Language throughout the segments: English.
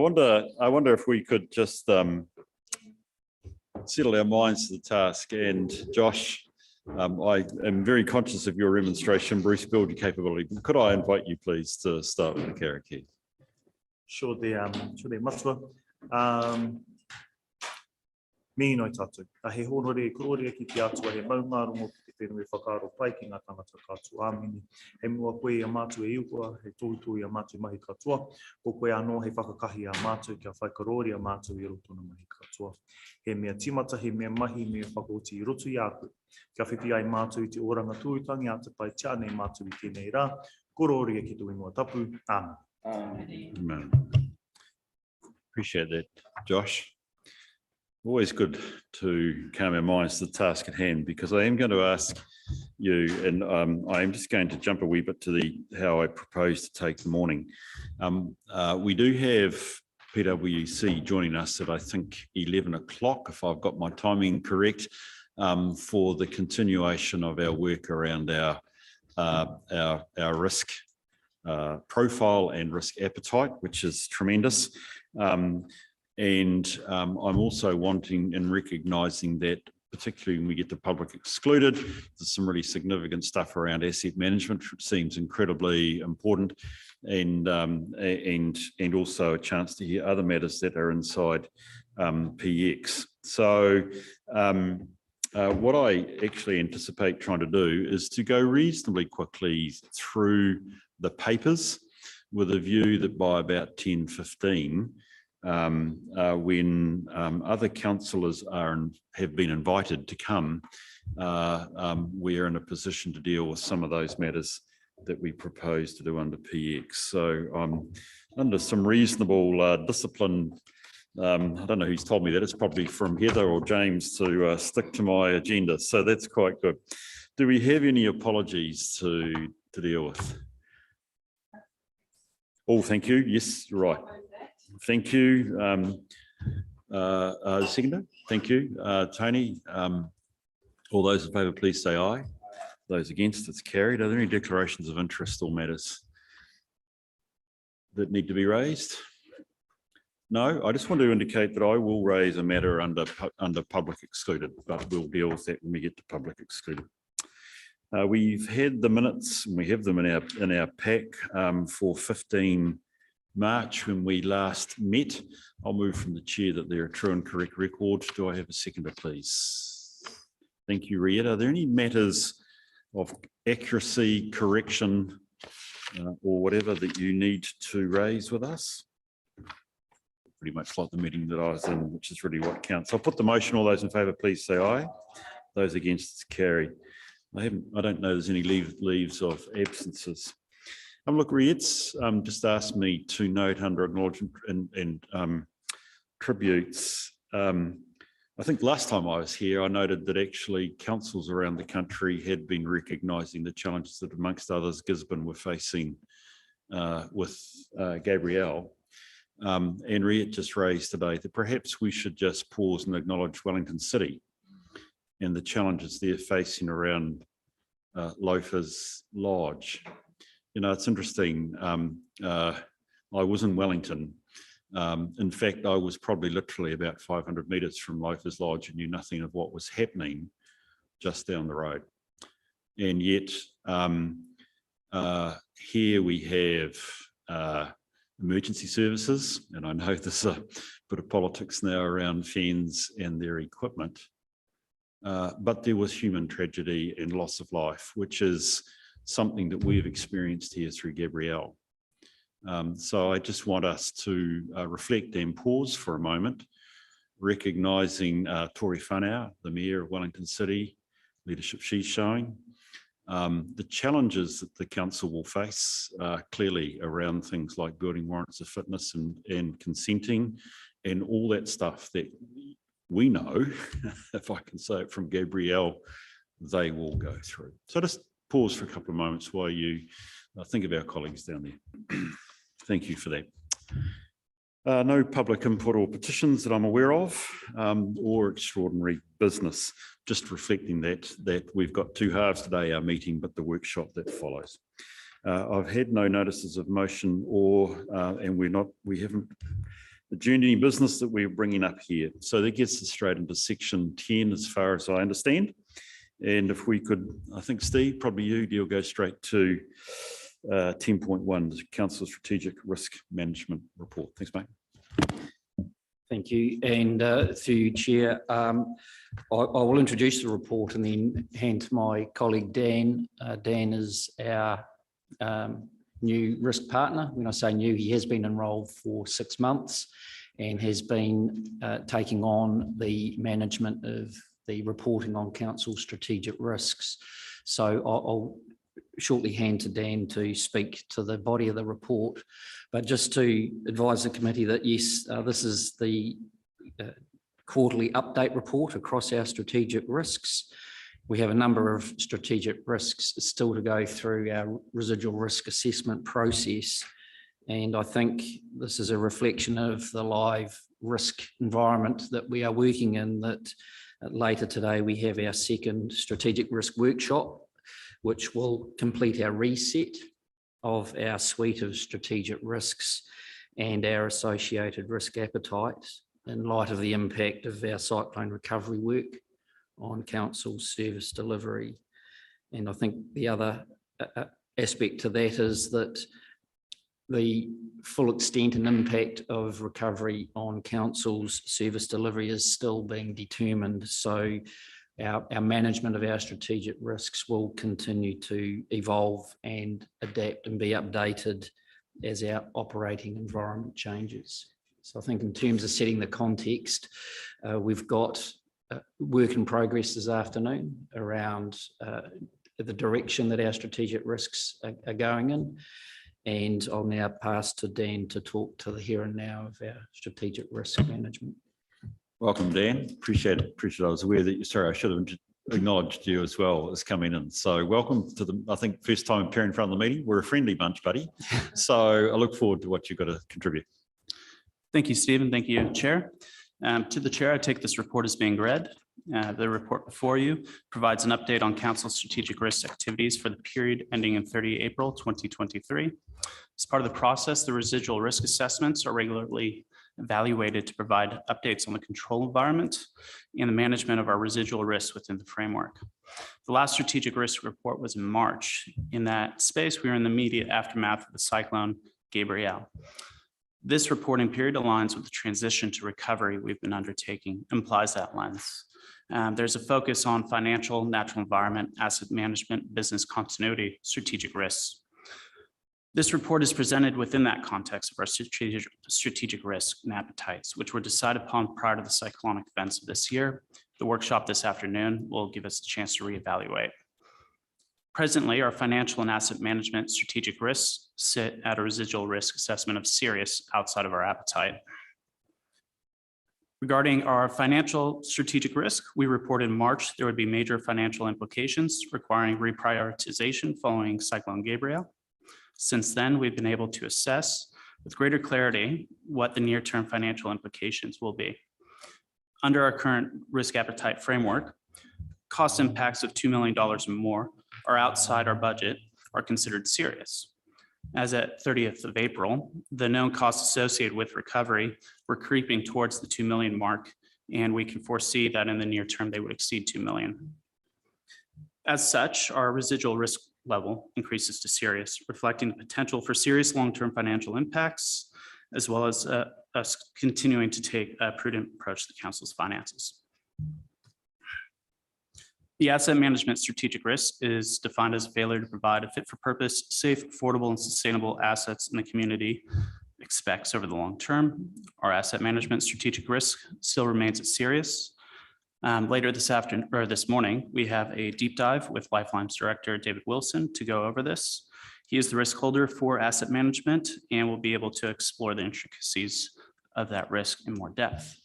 wonder if we could just settle our minds to the task. And Josh, I am very conscious of your demonstration. Bruce, build your capability. Could I invite you, please, to start with the Karakia? Sure, matua. Mi noi tātou. A he honore kororia ki te atua he maungarongo ki te whenua whakaaro pai ki ngā tangata kātua āmini. He mua koe a mātua e iukua, he tōitoi a mātua mahi katoa. Ko koe anō he whakakahi a mātua kia whaikarori a mātua i roto na mahi katoa. He mea timata, he mea mahi, mea whakoti i roto i aku. Kia whiwhi ai mātua i te oranga tūtangi a te pai tia nei mātua i tēnei rā. Kororia ki te whenua tapu. Amen. Appreciate that, Josh. Always good to calm our minds to the task at hand, because I am going to ask you, and I am just going to jump a wee bit to how I propose to take the morning. We do have PwC joining us at, I think, 11 o'clock, if I've got my timing correct, for the continuation of our work around our risk profile and risk appetite, which is tremendous. And I'm also wanting and recognising that, particularly when we get to public excluded, there's some really significant stuff around asset management, which seems incredibly important, and also a chance to hear other matters that are inside PX. So what I actually anticipate trying to do is to go reasonably quickly through the papers with a view that by about 10:15, when other councillors have been invited to come, we're in a position to deal with some of those matters that we propose to do under PX. So under some reasonable discipline, I don't know who's told me that, it's probably from Heather or James, to stick to my agenda. So that's quite good. Do we have any apologies to deal with? Oh, thank you. Yes, you're right. Thank you. Seconder, thank you. Tony, all those in favour, please say aye. Those against, it's carried. Are there any declarations of interest or matters that need to be raised? No, I just want to indicate that I will raise a matter under public excluded, but we'll deal with that when we get to public excluded. We've had the minutes, and we have them in our pack for 15 March when we last met. I'll move from the chair that they're a true and correct record. Do I have a seconder, please? Thank you, Rieta. Are there any matters of accuracy, correction, or whatever that you need to raise with us? Pretty much like the meeting that I was in, which is really what counts. I'll put the motion. All those in favour, please say aye. Those against, it's carried. I don't know there's any leaves of absences. Look, Riet's just asked me to note under acknowledgement and tributes. I think last time I was here, I noted that actually councils around the country had been recognising the challenges that, amongst others, Gisborne were facing with Gabrielle. And Riet just raised today that perhaps we should just pause and acknowledge Wellington City and the challenges they're facing around Loafers Lodge. You know, it's interesting. I was in Wellington. In fact, I was probably literally about 500 metres from Loafers Lodge and knew nothing of what was happening just down the road. And yet, here we have emergency services, and I know there's a bit of politics now around fens and their equipment, but there was human tragedy and loss of life, which is something that we have experienced here through Gabrielle. So I just want us to reflect and pause for a moment, recognising Tori Whanau, the Mayor of Wellington City, leadership she's showing, the challenges that the council will face clearly around things like building warrants of fitness and consenting and all that stuff that we know, if I can say it from Gabrielle, they will go through. So just pause for a couple of moments while you think of our colleagues down there. Thank you for that. No public input or petitions that I'm aware of, or extraordinary business. Just reflecting that we've got two halves today, our meeting, but the workshop that follows. I've had no notices of motion, or and we haven't adjourned any business that we're bringing up here. So that gets us straight into section 10 as far as I understand. And if we could, I think Steve, probably you'll go straight to 10.1, the Council Strategic Risk Management Report. Thanks, mate. Thank you. And through you, Chair, I will introduce the report and then hand to my colleague Dan. Dan is our new risk partner. When I say new, he has been enrolled for 6 months and has been taking on the management of the reporting on council strategic risks. So I'll shortly hand to Dan to speak to the body of the report, but just to advise the committee that yes, this is the quarterly update report across our strategic risks. We have a number of strategic risks still to go through our residual risk assessment process. And I think this is a reflection of the live risk environment that we are working in, that later today we have our second strategic risk workshop, which will complete our reset of our suite of strategic risks and our associated risk appetite in light of the impact of our cyclone recovery work on council service delivery. And I think the other aspect to that is that the full extent and impact of recovery on council's service delivery is still being determined. So our management of our strategic risks will continue to evolve and adapt and be updated as our operating environment changes. So I think in terms of setting the context, we've got work in progress this afternoon around the direction that our strategic risks are going in. And I'll now pass to Dan to talk to the here and now of our strategic risk management. Welcome, Dan. Appreciate it. I was aware that I should have acknowledged you as well as coming in. So welcome to the, I think, first time appearing in front of the meeting. We're a friendly bunch, buddy. So I look forward to what you've got to contribute. Thank you, Stephen. Thank you, Chair. To the Chair, I take this report as being read. The report before you provides an update on council strategic risk activities for the period ending in 30 April 2023. As part of the process, the residual risk assessments are regularly evaluated to provide updates on the control environment and the management of our residual risks within the framework. The last strategic risk report was in March. In that space, we were in the immediate aftermath of the cyclone Gabrielle. This reporting period aligns with the transition to recovery we've been undertaking, implies that lens. There's a focus on financial, natural environment, asset management, business continuity, strategic risks. This report is presented within that context of our strategic risk and appetites, which were decided upon prior to the cyclonic events of this year. The workshop this afternoon will give us a chance to reevaluate. Presently, our financial and asset management strategic risks sit at a residual risk assessment of serious outside of our appetite. Regarding our financial strategic risk, we reported in March there would be major financial implications requiring reprioritization following Cyclone Gabrielle. Since then, we've been able to assess with greater clarity what the near-term financial implications will be. Under our current risk appetite framework, cost impacts of $2 million or more are outside our budget are considered serious. As at 30th of April, the known costs associated with recovery were creeping towards the 2 million mark, and we can foresee that in the near term, they would exceed 2 million. As such, our residual risk level increases to serious, reflecting the potential for serious long-term financial impacts, as well as us continuing to take a prudent approach to the council's finances. The asset management strategic risk is defined as a failure to provide a fit for purpose, safe, affordable, and sustainable assets in the community expects over the long term. Our asset management strategic risk still remains as serious. Later this afternoon or this morning, we have a deep dive with Lifeline's director, David Wilson, to go over this. He is the risk holder for asset management and will be able to explore the intricacies of that risk in more depth.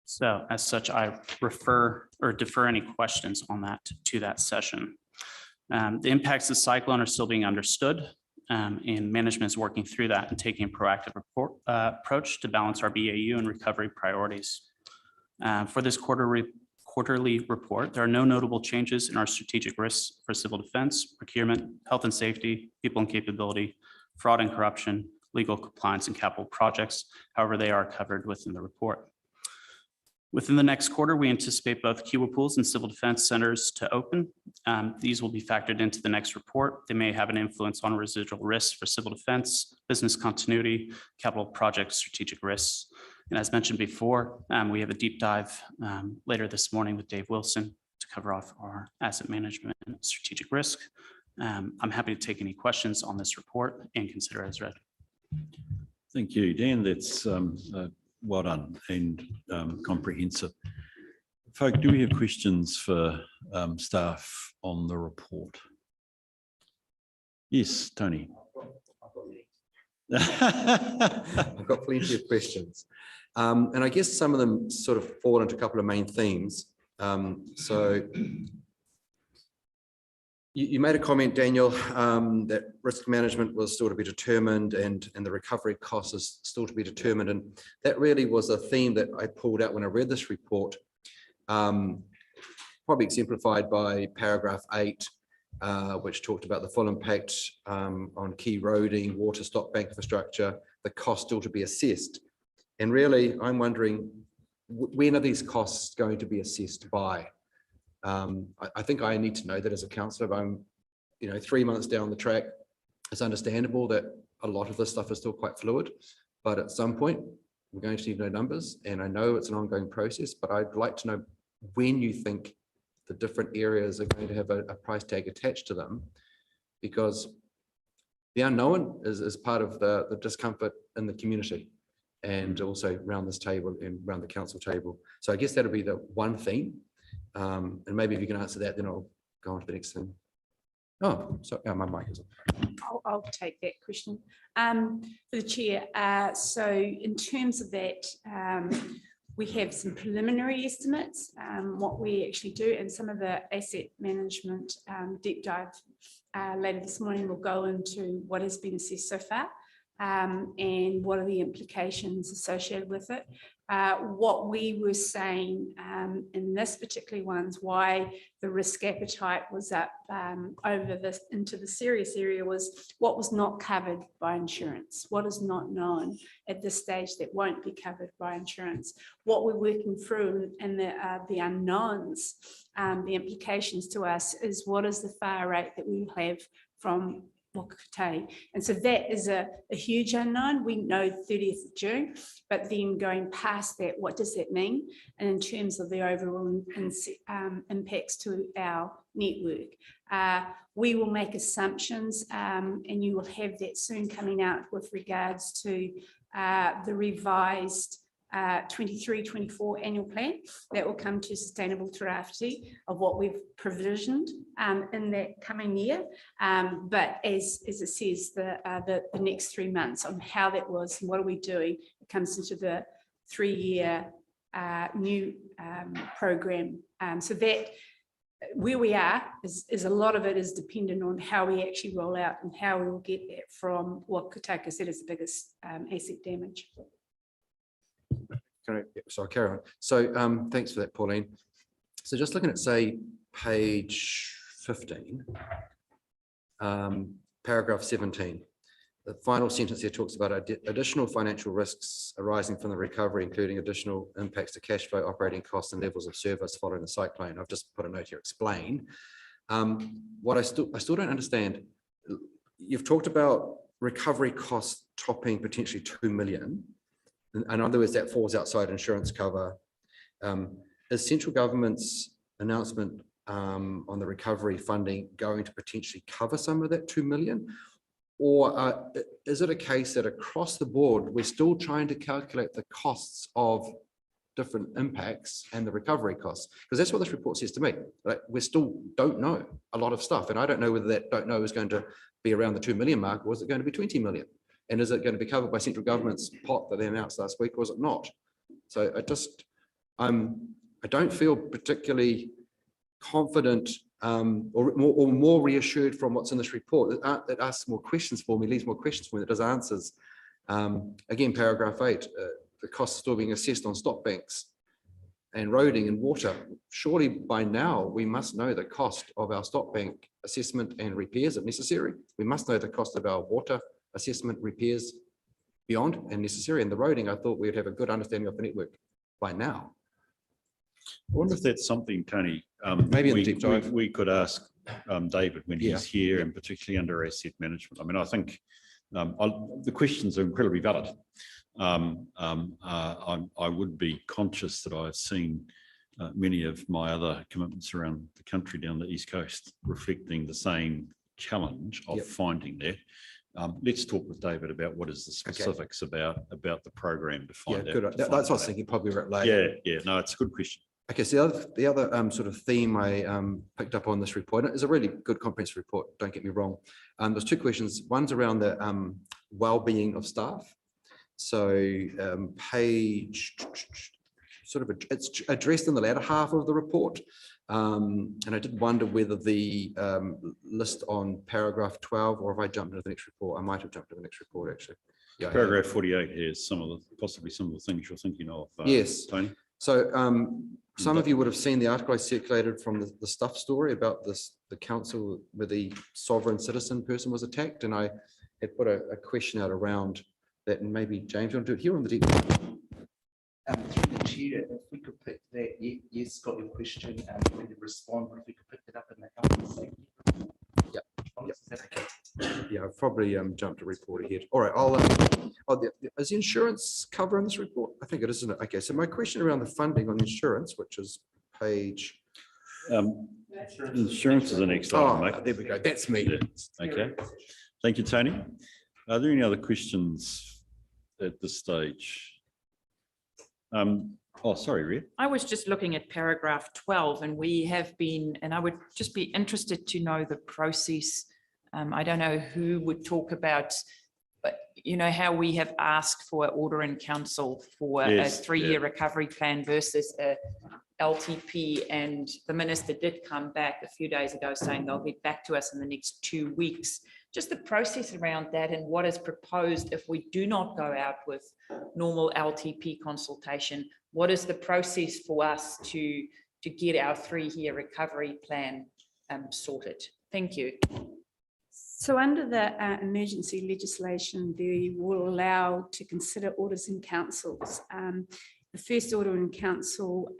So as such, I refer or defer any questions on that to that session. The impacts of the cyclone are still being understood, and management is working through that and taking a proactive approach to balance our BAU and recovery priorities. For this quarterly report, there are no notable changes in our strategic risks for civil defense, procurement, health and safety, people and capability, fraud and corruption, legal compliance and capital projects. However, they are covered within the report. Within the next quarter, we anticipate both Kiwa pools and civil defense centers to open. These will be factored into the next report. They may have an influence on residual risks for civil defense, business continuity, capital project strategic risks. And as mentioned before, we have a deep dive later this morning with Dave Wilson to cover off our asset management and strategic risk. I'm happy to take any questions on this report and consider as read. Thank you, Dan. That's well done and comprehensive. Folk, do we have questions for staff on the report? Yes, Tony. I've got plenty of questions. And I guess some of them sort of fall into a couple of main themes. So you made a comment, Daniel, that risk management was still to be determined and the recovery cost is still to be determined. And that really was a theme that I pulled out when I read this report, probably exemplified by paragraph 8, which talked about the full impact on key roading, water, stock bank infrastructure, the cost still to be assessed. And really, I'm wondering, when are these costs going to be assessed by? I think I need to know that as a councillor. If I'm 3 months down the track, it's understandable that a lot of this stuff is still quite fluid, but at some point we're going to need to know numbers, and I know it's an ongoing process, but I'd like to know when you think the different areas are going to have a price tag attached to them, because the unknown is part of the discomfort in the community and also around this table and around the council table. So I guess that'll be the one theme. And maybe if you can answer that, then I'll go on to the next thing. Oh, sorry, my mic is on. I'll take that question for the chair. So in terms of that, we have some preliminary estimates, what we actually do, and some of the asset management deep dive later this morning will go into what has been assessed so far and what are the implications associated with it. What we were saying in this particular one's why the risk appetite was up over this into the serious area was what was not covered by insurance, what is not known at this stage that won't be covered by insurance. What we're working through and the unknowns, the implications to us is what is the fire rate that we have from Wakate. And so that is a huge unknown. We know 30th of June, but then going past that, what does that mean? And in terms of the overall impacts to our network, we will make assumptions and you will have that soon coming out with regards to the revised 23-24 annual plan that will come to sustainable drafty of what we've provisioned in that coming year. But as it says, the next 3 months on how that was and what are we doing, it comes into the 3-year new program. So that where we are is a lot of it is dependent on how we actually roll out and how we will get that from what Kotaka said is the biggest asset damage. So I'll carry on. So thanks for that, Pauline. So just looking at, say, page 15, paragraph 17, the final sentence here talks about additional financial risks arising from the recovery, including additional impacts to cash flow, operating costs, and levels of service following the cyclone. I've just put a note here, explain. What I still don't understand, you've talked about recovery costs topping potentially 2 million. In other words, that falls outside insurance cover. Is central government's announcement on the recovery funding going to potentially cover some of that 2 million? Or is it a case that across the board, we're still trying to calculate the costs of different impacts and the recovery costs? Because that's what this report says to me. Like, we still don't know a lot of stuff. And I don't know whether that don't know is going to be around the 2 million mark, or is it going to be 20 million? And is it going to be covered by central government's pot that they announced last week, or is it not? So I don't feel particularly confident or more reassured from what's in this report. It asks more questions for me, leaves more questions for me than it does answers. Again, paragraph 8, the costs still being assessed on stock banks and roading and water. Surely by now we must know the cost of our stock bank assessment and repairs if necessary. We must know the cost of our water assessment, repairs, beyond and necessary. And the roading, I thought we'd have a good understanding of the network by now. I wonder if that's something, Tony. Maybe in the we- deep dive. We could ask David when Yeah. he's here, and particularly under asset management. I mean, I think the questions are incredibly valid. I would be conscious that I've seen many of my other commitments around the country down the East Coast reflecting the same challenge of Yep. finding that. Let's talk with David about what is the specifics about the program to Yeah, find out. good. to That's what find I was that. thinking, probably later. Yeah, no, it's a good question. Okay, so the other sort of theme I picked up on this report, and it's a really good comprehensive report, don't get me wrong. There's two questions. One's around the well-being of staff. So page sort of, it's addressed in the latter half of the report. And I did wonder whether the list on paragraph 12, or if I jumped into the next report, I might have jumped to the next report actually. Yeah, Paragraph 48 has possibly some of the things you're thinking of. Yes. Tony. So some of you would have seen the article I circulated from the Stuff story about the council where the sovereign citizen person was attacked. And I had put a question out around that, and maybe James, you want to do it here on the deep? Through the chair, if we could pick that, yes, got your question, and when you respond, if we could pick it up in the health and safety. Yep. Is that okay? Yeah, I've probably jumped a report ahead. All right, is the insurance cover in this report? I think it is, isn't it? Okay, so my question around the funding on insurance, which is page. Insurance is the next item, mate. There we go. That's me. Yeah, okay. Thank you, Tony. Are there any other questions at this stage? Oh, sorry, Ria. I was just looking at paragraph 12, and we have been, and I would just be interested to know the process. I don't know who would talk about, but you know, how we have asked for order in council for Yes, a 3-year yeah. recovery plan versus a LTP, and the minister did come back a few days ago saying they'll get back to us in the next 2 weeks. Just the process around that and what is proposed if we do not go out with normal LTP consultation. What is the process for us to get our 3-year recovery plan sorted? Thank you. So under the emergency legislation, they will allow to consider orders in councils. The first order in council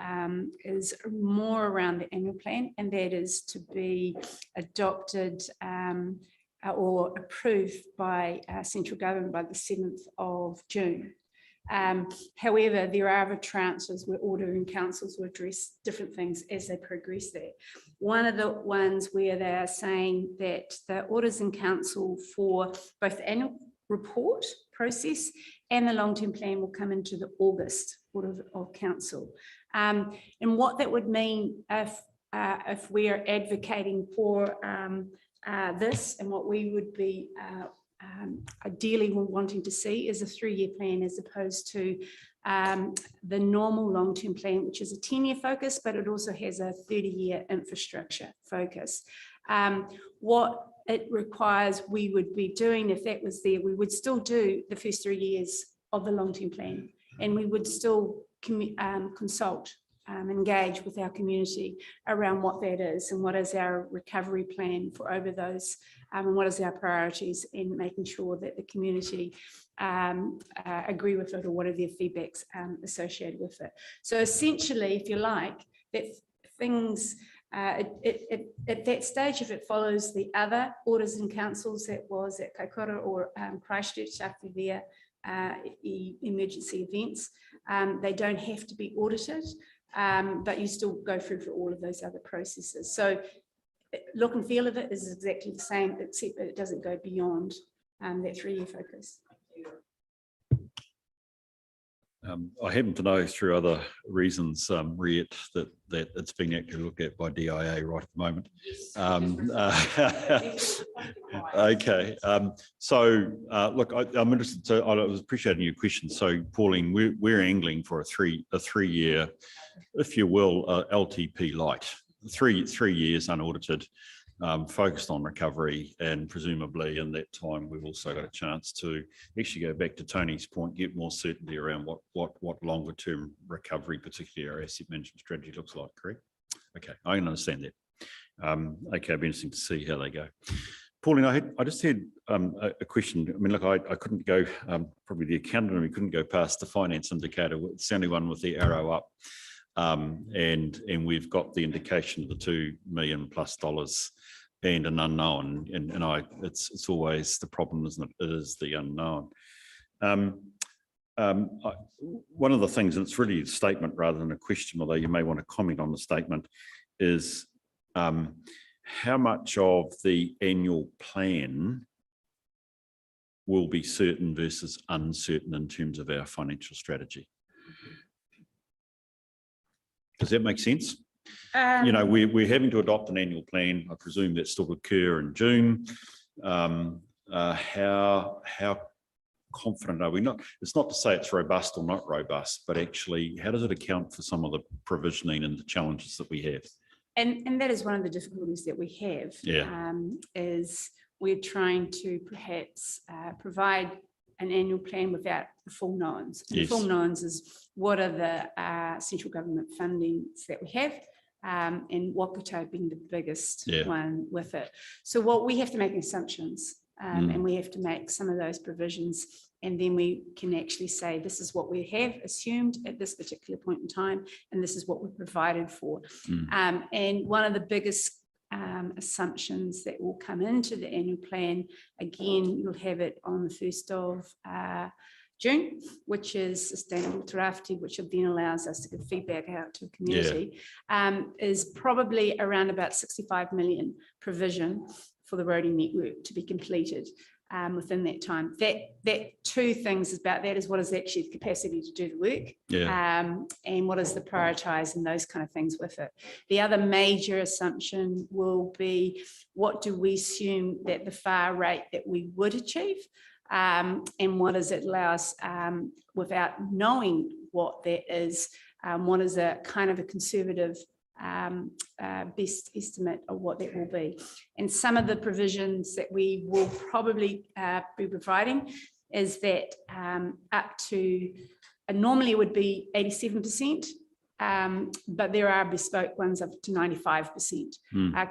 is more around the annual plan, and that is to be adopted or approved by central government by the 7th of June. However, there are other tranches where order in councils will address different things as they progress there. One of the ones where they are saying that the orders in council for both the annual report process and the long-term plan will come into the August order of council. And what that would mean if we are advocating for this, and what we would be ideally wanting to see is a 3-year plan as opposed to the normal long-term plan, which is a 10-year focus, but it also has a 30-year infrastructure focus. What it requires we would be doing if that was there, we would still do the first 3 years of the long-term plan, and we would still consult, engage with our community around what that is and what is our recovery plan for over those, and what is our priorities in making sure that the community agree with it, or what are their feedbacks associated with it. So essentially, if you like, that things at that stage, if it follows the other orders and councils that was at Kaikoura or Christchurch after their emergency events, they don't have to be audited, but you still go through for all of those other processes. So look and feel of it is exactly the same, except that it doesn't go beyond that 3-year focus. I happen to know through other reasons, Riet, that it's being actually looked at by DIA right at the moment. Okay, so look, I'm interested. So I was appreciating your question. So Pauline, we're angling for a 3-year, if you will, LTP light, 3 years unaudited, focused on recovery, and presumably in that time we've also got a chance to actually go back to Tony's point, get more certainty around what longer term recovery, particularly our asset management strategy, looks like. Correct? Okay, I can understand that. Okay, it'll be interesting to see how they go. Pauline, I just had a question. I mean, look, I couldn't go, probably the accountant and we couldn't go past the finance indicator. It's the only one with the arrow up. And we've got the indication of the $2 million+ and an unknown. And it's always the problem, isn't it? It is the unknown. One of the things, and it's really a statement rather than a question, although you may want to comment on the statement, is how much of the annual plan will be certain versus uncertain in terms of our financial strategy? Does that make sense? You know, we're having to adopt an annual plan. I presume that still occur in June. How confident are we? It's not to say it's robust or not robust, but actually, how does it account for some of the provisioning and the challenges that we have? And that is one of the difficulties that we have. Yeah. Is we're trying to perhaps provide an annual plan without the full knowns. And Yes. the full knowns is what are the central government fundings that we have, and Waikato being the biggest one with it. So what we have to make assumptions, and we have to make some of those provisions, and then we can actually say, this is what we have assumed at this particular point in time, and this is what we're provided for. And one of the biggest assumptions that will come into the annual plan, again, you'll have it on the 1st of June, which is sustainable terafiti, which then allows us to give feedback out to the community, is probably around about 65 million provision for the roading network to be completed within that time. That two things about that is what is actually the capacity to do the work, and what is the prioritize and those kind of things with it. The other major assumption will be, what do we assume that the FAR rate that we would achieve, and what does it allow us, without knowing what that is, what is a kind of a conservative best estimate of what that will be. And some of the provisions that we will probably be providing is that up to, normally it would be 87%, but there are bespoke ones up to 95%.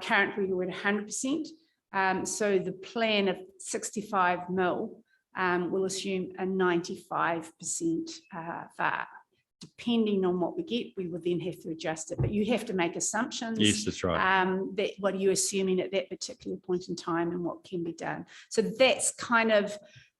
Currently we're at 100%. So the plan of 65 mil will assume a 95% FAR. Depending on what we get, we will then have to adjust it. But you have to make assumptions. Yes, that's right. That what are you assuming at that particular point in time and what can be done. So that's kind of,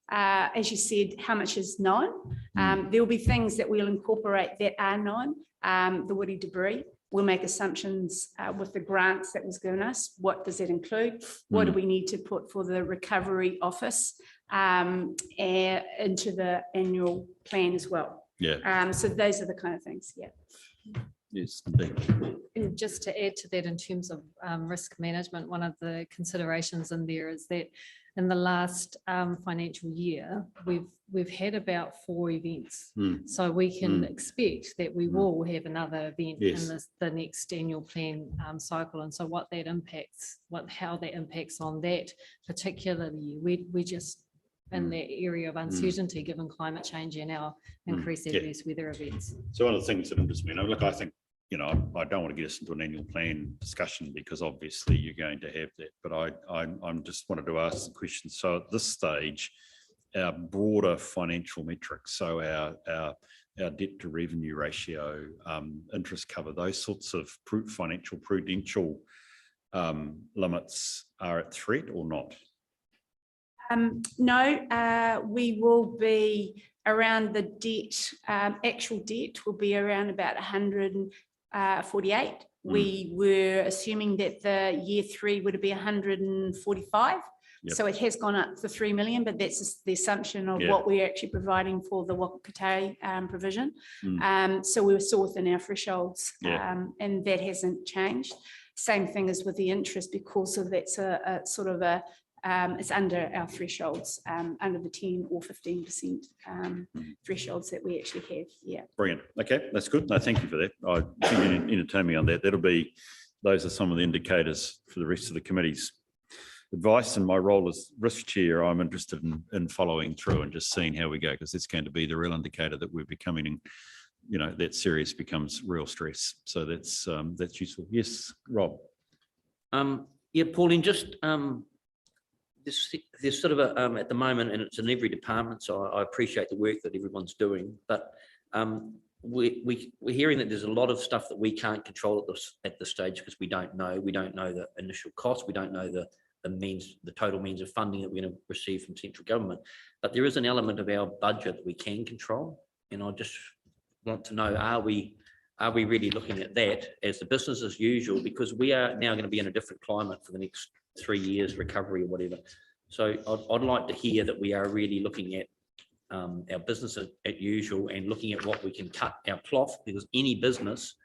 as you said, how much is known. There will be things that we'll incorporate that are known. The woody debris. We'll make assumptions with the grants that was given us. What does that include? What do we need to put for the recovery office into the annual plan as well? So those are the kind of things. Yes. And just to add to that, in terms of risk management, one of the considerations in there is that in the last financial year, we've had about 4 events. So we can expect that we will have another event in the next annual plan cycle. And so what that impacts, how that impacts on that particular year, we just in that area of uncertainty, given climate change and our increased adverse weather events. So one of the things that interests me, look, I think, you know, I don't want to get us into an annual plan discussion because obviously you're going to have that, but I'm just wanted to ask the question. So at this stage, our broader financial metrics, so our debt to revenue ratio, interest cover, those sorts of financial prudential limits are at threat or not? No, we will be around the debt, actual debt will be around about 148. We were assuming that the year 3 would be 145. So it has gone up for 3 million, but that's just the assumption of what we're actually providing for the Waikato provision. So we were still within our thresholds, and that hasn't changed. Same thing as with the interest, because of that's a sort of a it's under our thresholds, under the 10 or 15% thresholds that we actually have. Brilliant. Okay, that's good. No, thank you for that. I think you entertain me on that. Those are some of the indicators for the rest of the committee's advice. And my role as risk chair, I'm interested in following through and just seeing how we go, because it's going to be the real indicator that we're becoming, and you know, that serious becomes real stress. So that's useful. Yes, Rob. Yeah, Pauline, just there's sort of a, at the moment, and it's in every department, so I appreciate the work that everyone's doing, but we're hearing that there's a lot of stuff that we can't control at this stage because we don't know. We don't know the initial cost. We don't know the total means of funding that we're going to receive from central government. But there is an element of our budget that we can control, and I just want to know: are we really looking at that as the business as usual? Because we are now going to be in a different climate for the next 3 years, recovery or whatever. So I'd like to hear that we are really looking at our business as usual and looking at what we can cut our cloth, because any business,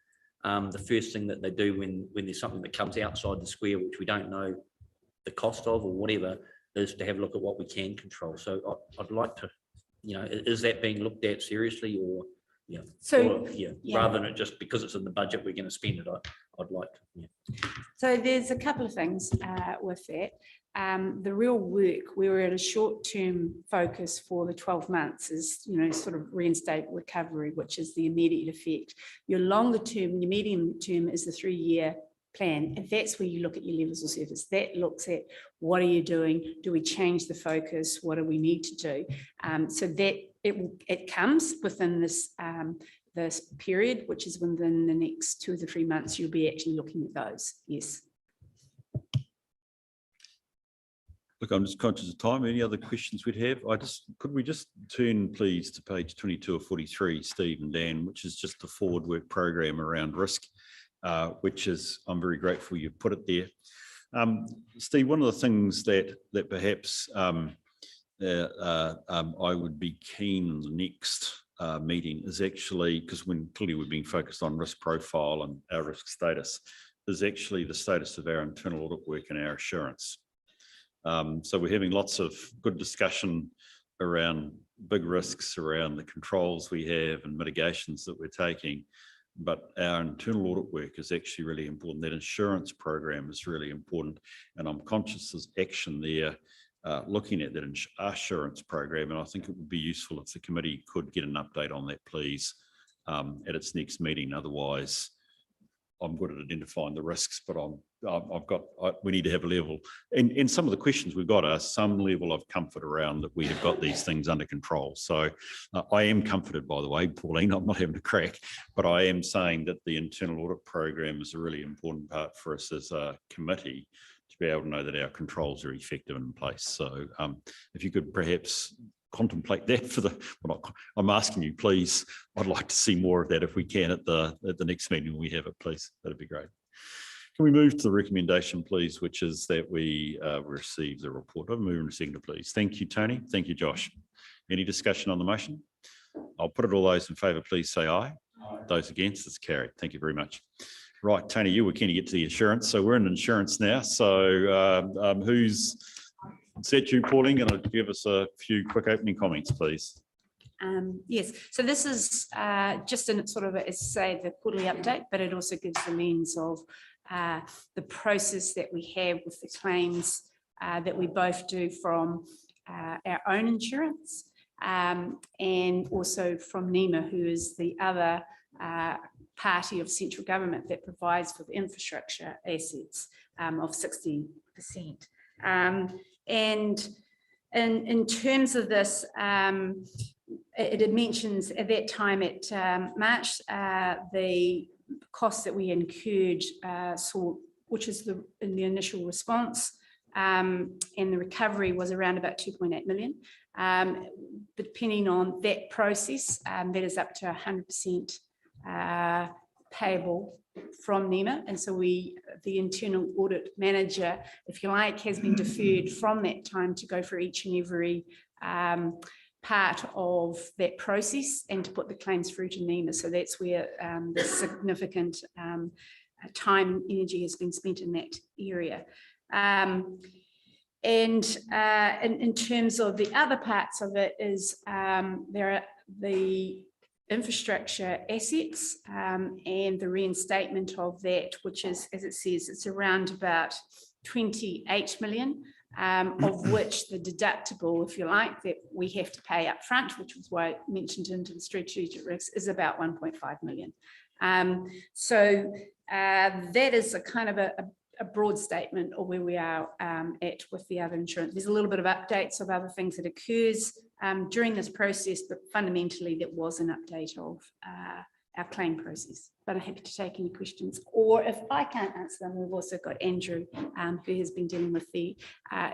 the first thing that they do when there's something that comes outside the square, which we don't know the cost of or whatever, is to have a look at what we can control. So I'd like to, is that being looked at seriously, or rather than it just because it's in the budget, we're going to spend it. I'd like to. So there's a couple of things with that. The real work, we were at a short-term focus for the 12 months is, sort of reinstate recovery, which is the immediate effect. Your longer term, your medium term is the 3-year plan. And that's where you look at your levels of service. That looks at what are you doing? Do we change the focus? What do we need to do? So that it comes within this period, which is within the next 2 to 3 months, you'll be actually looking at those. Yes. Look, I'm just conscious of time. Any other questions we'd have? Could we just turn, please, to page 22 of 43, Steve and Dan, which is just the forward work program around risk, which is, I'm very grateful you put it there. Steve, one of the things that perhaps I would be keen in the next meeting is actually, because clearly we've been focused on risk profile and our risk status, is actually the status of our internal audit work and our assurance. So we're having lots of good discussion around big risks, around the controls we have and mitigations that we're taking. But our internal audit work is actually really important. That insurance program is really important. And I'm conscious there's action there looking at that assurance program. And I think it would be useful if the committee could get an update on that, please, at its next meeting. Otherwise, I'm good at identifying the risks, but we need to have a level. And some of the questions we've got are some level of comfort around that we have got these things under control. So I am comforted, by the way, Pauline, I'm not having a crack, but I am saying that the internal audit program is a really important part for us as a committee to be able to know that our controls are effective and in place. So if you could perhaps contemplate that I'm asking you, please. I'd like to see more of that if we can at the next meeting when we have it, please. That'd be great. Can we move to the recommendation, please, which is that we receive the report. I'll move in a second, please. Thank you, Tony. Thank you, Josh. Any discussion on the motion? I'll put it all those in favour, please say aye. Aye. Those against, it's carried. Thank you very much. Right, Tony, you were keen to get to the insurance. So we're in insurance now. So who's set you, Pauline, going to give us a few quick opening comments, please? Yes, so this is just in sort of, as say, the quarterly update, but it also gives the lens of the process that we have with the claims that we both do from our own insurance and also from NEMA, who is the other party of central government that provides for the infrastructure assets of 60%. And in terms of this, it mentions at that time at March, the costs that we incurred, which is in the initial response, and the recovery was around about 2.8 million. Depending on that process, that is up to 100% payable from NEMA. And so the internal audit manager, if you like, has been deferred from that time to go for each and every part of that process and to put the claims through to NEMA. So that's where the significant time and energy has been spent in that area. And in terms of the other parts of it is there are the infrastructure assets and the reinstatement of that, which is, as it says, it's around about 28 million, of which the deductible, if you like, that we have to pay up front, which was why I mentioned into the strategic risks, is about 1.5 million. So that is a kind of a a broad statement of where we are at with the other insurance. There's a little bit of updates of other things that occurs during this process, but fundamentally that was an update of our claim process. But I'm happy to take any questions, or if I can't answer them, we've also got Andrew, who has been dealing with the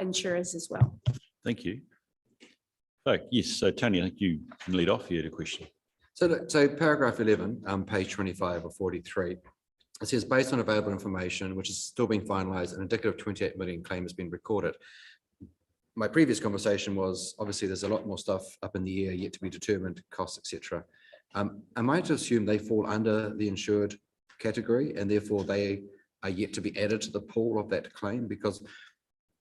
insurers as well. Thank you. So, yes, so Tony, I think you can lead off. You had a question. So paragraph 11, page 25 or 43, it says based on available information, which is still being finalized, an indicative 28 million claim has been recorded. My previous conversation was obviously there's a lot more stuff up in the air yet to be determined, costs, etc. Am I to assume they fall under the insured category and therefore they are yet to be added to the pool of that claim? Because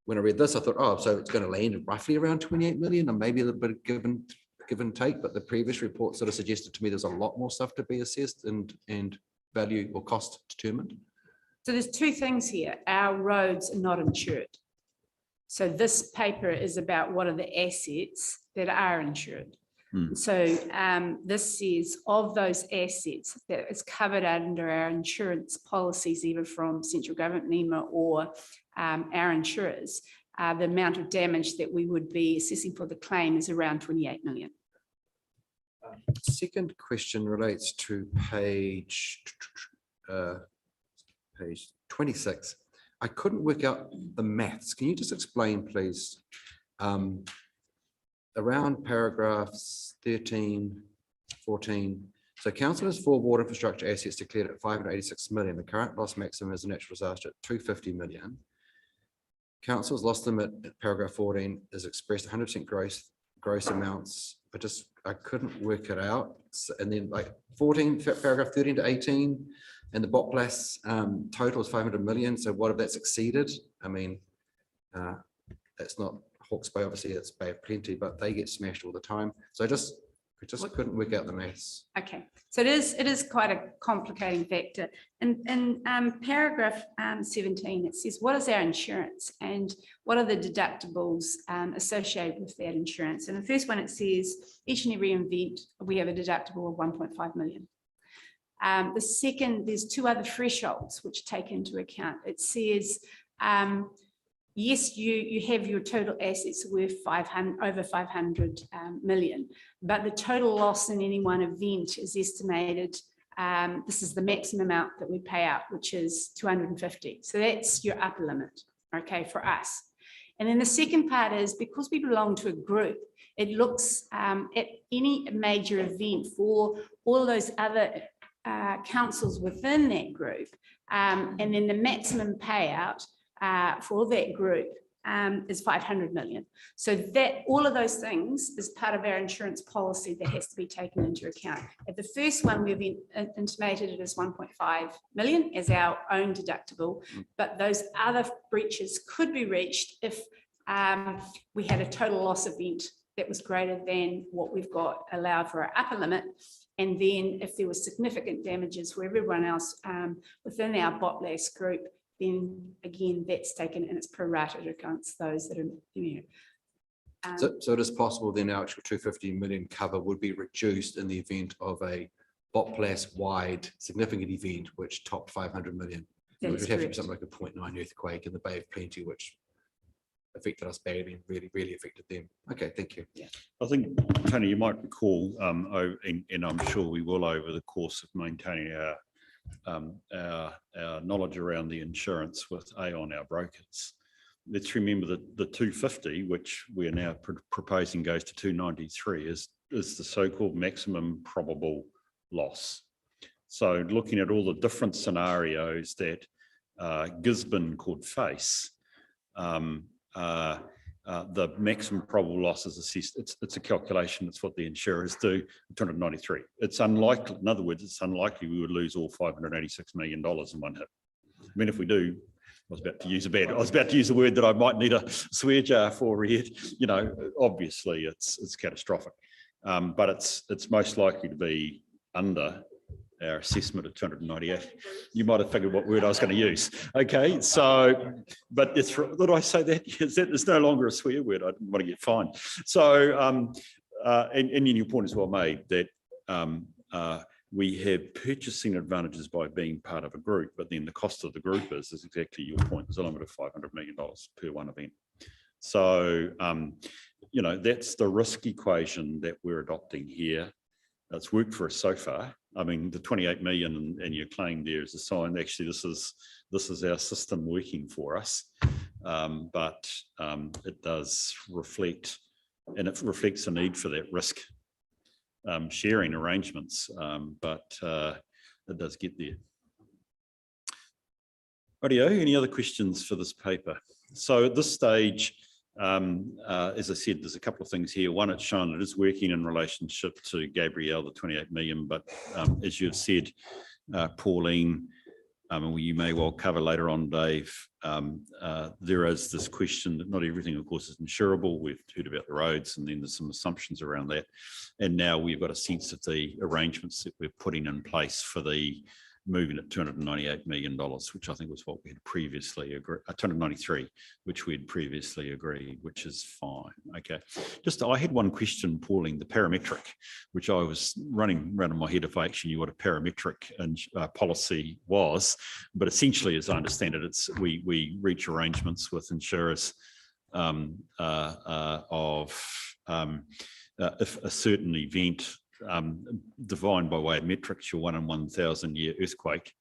when I read this, I thought, oh, so it's going to land roughly around 28 million and maybe a little bit of give and take, but the previous report sort of suggested to me there's a lot more stuff to be assessed and value or cost determined. So there's two things here. Our roads are not insured. So this paper is about what are the assets that are insured. So this says of those assets that is covered under our insurance policies, either from central government, NEMA, or our insurers, the amount of damage that we would be assessing for the claim is around 28 million. Second question relates to page 26. I couldn't work out the maths. Can you just explain, please? Around paragraphs 13, 14. So councillors for water infrastructure assets declared at 586 million. The current loss maximum is a natural disaster at 250 million. Council's loss limit at paragraph 14 is expressed 100% gross amounts. I couldn't work it out. And then like 14, paragraph 13 to 18, and the BOPLAS total is 500 million. So what if that's exceeded? I mean, that's not Hawke's Bay, obviously it's Bay of Plenty, but they get smashed all the time. So I just couldn't work out the maths. Okay, so it is quite a complicating factor. In paragraph 17, it says, what is our insurance and what are the deductibles associated with that insurance? And the first one, it says each and every event, we have a deductible of 1.5 million. The second, there's two other thresholds which take into account. It says, yes, you have your total assets worth over 500 million, but the total loss in any one event is estimated. This is the maximum amount that we pay out, which is 250. So that's your upper limit, okay, for us. And then the second part is because we belong to a group, it looks at any major event for all those other councils within that group, and then the maximum payout for that group is 500 million. So that all of those things is part of our insurance policy that has to be taken into account. At the first one, we've intimated it as 1.5 million as our own deductible, but those other breaches could be reached if we had a total loss event that was greater than what we've got allowed for our upper limit. And then if there was significant damages for everyone else within our BOPLAS group, then again, that's taken and it's prorated against those that are, you know. So it is possible then our actual 250 million cover would be reduced in the event of a BOPLAS wide significant event which topped 500 million. It would have to be something like a 0.9 earthquake in the Bay of Plenty, which affected us badly and really affected them. Okay, thank you. Yeah. I think, Tony, you might recall, and I'm sure we will over the course of maintaining our knowledge around the insurance with Aon, our brokers. Let's remember that the 250, which we are now proposing goes to 293, is the so-called maximum probable loss. So looking at all the different scenarios that Gisborne could face, the maximum probable loss is assessed. It's a calculation. It's what the insurers do. 293. It's unlikely. In other words, it's unlikely we would lose all $586 million in one hit. I mean, if we do, I was about to use a word that I might need a swear jar for. Yet, you know, obviously it's catastrophic, but it's most likely to be under our assessment of 298. You might have figured what word I was going to use. Okay, so, but did I say that? It's no longer a swear word. I didn't want to get fined. So, and your point is well made that We have purchasing advantages by being part of a group, but then the cost of the group is exactly your point. There's a limit of $500 million per one event. So, you know, that's the risk equation that we're adopting here. It's worked for us so far. I mean, the 28 million and your claim there is a sign. Actually, this is our system working for us, but it does reflect, and it reflects the need for that risk sharing arrangements, but it does get there. Rightio, any other questions for this paper? So at this stage, as I said, there's a couple of things here. One, it's shown it is working in relationship to Gabrielle, the 28 million, but as you've said, Pauline, you may well cover later on, Dave, there is this question that not everything, of course, is insurable. We've heard about the roads, and then there's some assumptions around that. And now we've got a sense of the arrangements that we're putting in place for the moving at $298 million, which I think was what we had previously agreed, 293, which we had previously agreed, which is fine. Okay. Just, I had one question, Pauline, the parametric, which I was running around in my head if I actually knew what a parametric policy was. But essentially, as I understand it, it's we reach arrangements with insurers if a certain event defined by way of metrics, your 1 in 1,000 year earthquake,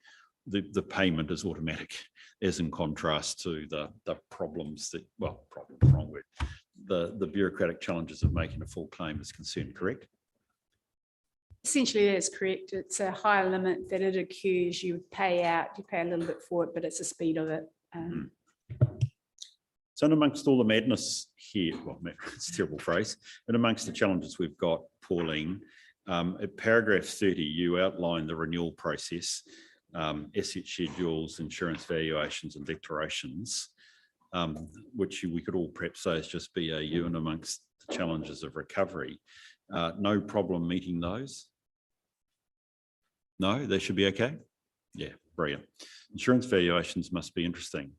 the payment is automatic, as in contrast to the problems that, well, problem, wrong word, the bureaucratic challenges of making a full claim is concerned, correct? Essentially, that's correct. It's a higher limit that it occurs. You pay out, you pay a little bit for it, but it's the speed of it. So in amongst all the madness here, well, it's a terrible phrase, and amongst the challenges we've got, Pauline, at paragraph 30, you outline the renewal process, asset schedules, insurance valuations and declarations, which we could all perhaps say is just BAU and amongst the challenges of recovery. No problem meeting those? No, they should be okay? Yeah, brilliant. Insurance valuations must be interesting.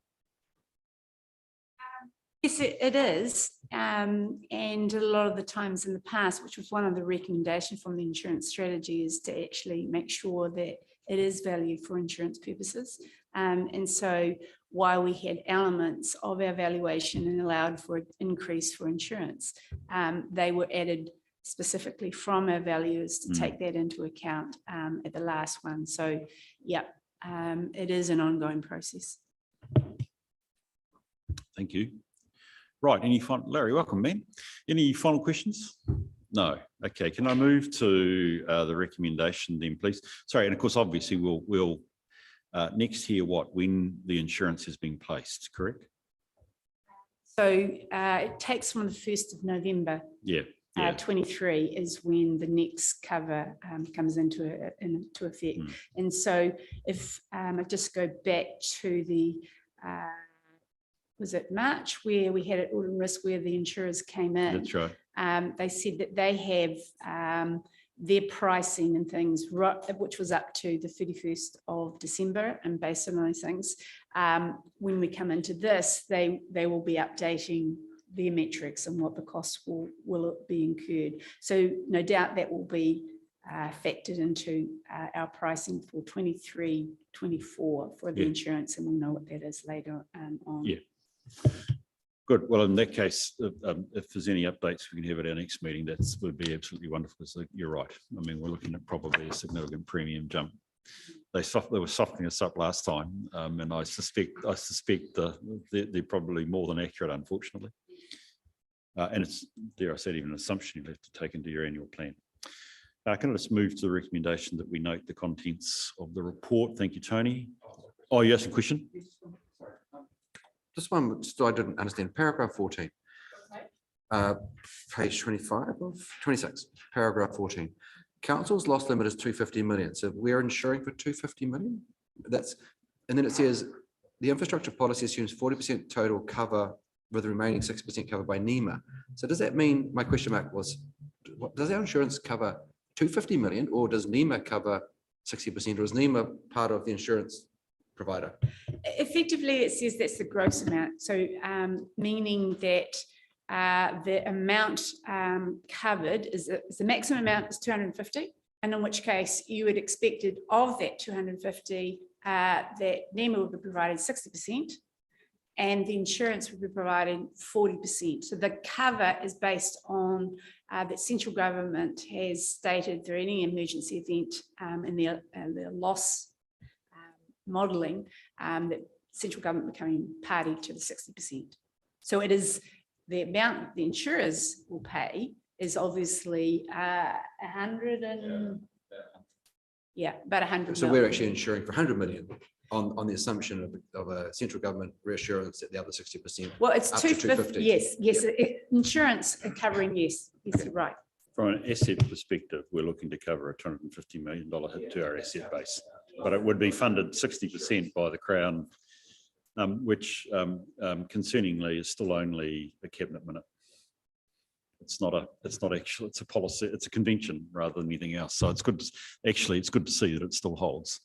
Yes, it is. And a lot of the times in the past, which was one of the recommendations from the insurance strategy, is to actually make sure that it is valued for insurance purposes. And so while we had elements of our valuation and allowed for an increase for insurance, they were added specifically from our valuers to take that into account at the last one. So yeah, it is an ongoing process. Thank you. Right, any final, Larry, welcome, man. Any final questions? No. Okay, can I move to the recommendation then, please? Sorry, and of course, obviously, we'll next hear when the insurance has been placed, correct? So it takes from the 1st of November. Yeah. 23 is when the next cover comes into effect. And so if I just go back to the was it March, where we had an autumn risk where the insurers came in. That's right. They said that they have their pricing and things, which was up to the 31st of December, and based on those things, when we come into this, they will be updating their metrics and what the costs will be incurred. So no doubt that will be factored into our pricing for 23-24 for the insurance, and we'll know what that is later on. Yeah. Good. Well, in that case, if there's any updates we can have at our next meeting, that would be absolutely wonderful. So you're right. I mean, we're looking at probably a significant premium jump. They were softening us up last time, and I suspect they're probably more than accurate, unfortunately. And it's, dare I say, even an assumption you'll have to take into your annual plan. Can I just move to the recommendation that we note the contents of the report? Thank you, Tony. Oh, you asked a question? Just one, so I didn't understand. Paragraph 14, page 25 of 26, paragraph 14. Council's loss limit is 250 million. So we're insuring for 250 million. And then it says the infrastructure policy assumes 40% total cover with the remaining 6% covered by NEMA. So does that mean, my question mark was, does our insurance cover 250 million, or does NEMA cover 60%, or is NEMA part of the insurance provider? Effectively, it says that's the gross amount. So meaning that the amount covered is the maximum amount is 250, And in which case you would expected of that 250, that NEMA would be providing 60% and the insurance would be providing 40%. So the cover is based on that central government has stated for any emergency event in their loss modelling, that central government becoming party to the 60%. So it is the amount that the insurers will pay is obviously 100 and about 100 So million. we're actually insuring for 100 million on the assumption of a central government reassurance at the other 60%. Well, it's up to 250. Yes, insurance and covering, yes, you're right. From an asset perspective, we're looking to cover a $250 million hit to our asset base, but it would be funded 60% by the Crown, which concerningly is still only a cabinet minute. It's not actually, it's a policy, it's a convention rather than anything else. So it's good, it's good to see that it still holds,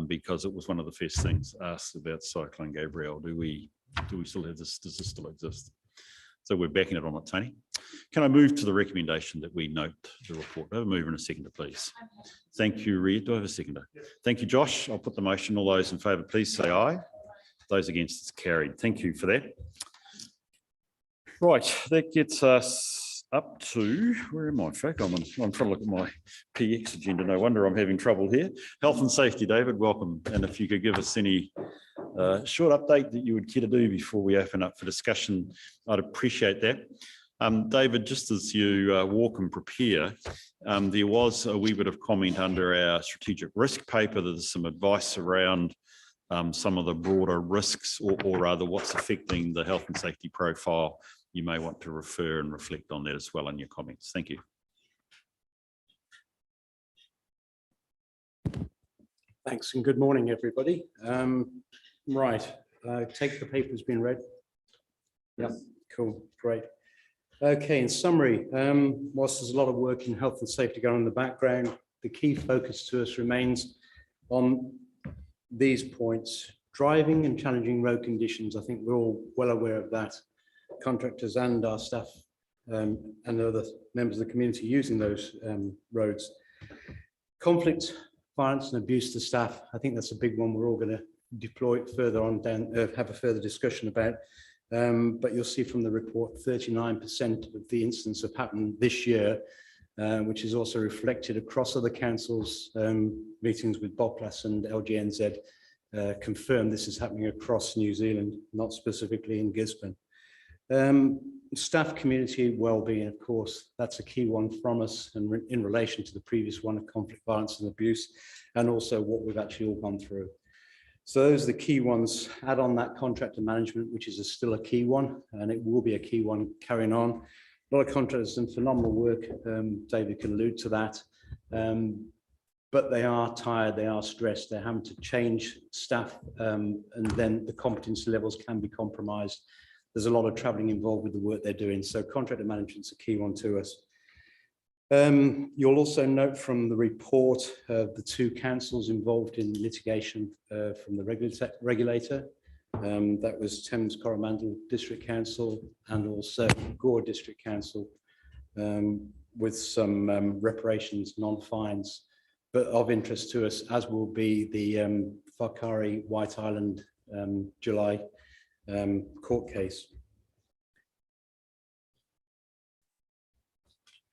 because it was one of the first things asked about Cyclone Gabrielle. Do we still have this, does this still exist? So we're backing it on it, Tony. Can I move to the recommendation that we note the report? I have a mover and a seconder, please. Thank you, Reid. Do I have a seconder? Thank you, Josh. I'll put the motion. All those in favour, please say aye. Those against, it's carried. Thank you for that. Right, that gets us up to, where am I, Frank? I'm trying to look at my PX agenda. No wonder I'm having trouble here. Health and safety, David, welcome. And if you could give us any short update that you would care to do before we open up for discussion, I'd appreciate that. David, just as you walk and prepare, there was a wee bit of comment under our strategic risk paper that there's some advice around some of the broader risks or rather what's affecting the health and safety profile. You may want to refer and reflect on that as well in your comments. Thank you. Thanks and good morning, everybody. Right, take the paper's been read. Yep, cool, great. Okay, in summary, whilst there's a lot of work in health and safety going on in the background, the key focus to us remains on these points. Driving and challenging road conditions, I think we're all well aware of that. Contractors and our staff and other members of the community using those roads. Conflict, violence and abuse to staff, I think that's a big one we're all going to deploy further on down, have a further discussion about. But you'll see from the report 39% of the incidents have happened this year, which is also reflected across other councils. Meetings with BOPLAS and LGNZ confirm this is happening across New Zealand, not specifically in Gisborne. Staff community wellbeing, of course, that's a key one from us and in relation to the previous one of conflict, violence and abuse, and also what we've actually all gone through. So those are the key ones. Add on that contractor management, which is still a key one, and it will be a key one carrying on. A lot of contractors and phenomenal work. David can allude to that. But they are tired, they are stressed, they're having to change staff, and then the competency levels can be compromised. There's a lot of travelling involved with the work they're doing. So contractor management's a key one to us. You'll also note from the report the two councils involved in litigation from the regulator. That was Thames Coromandel District Council and also Gore District Council, with some reparations, non-fines, but of interest to us, as will be the Whakari White Island July court case.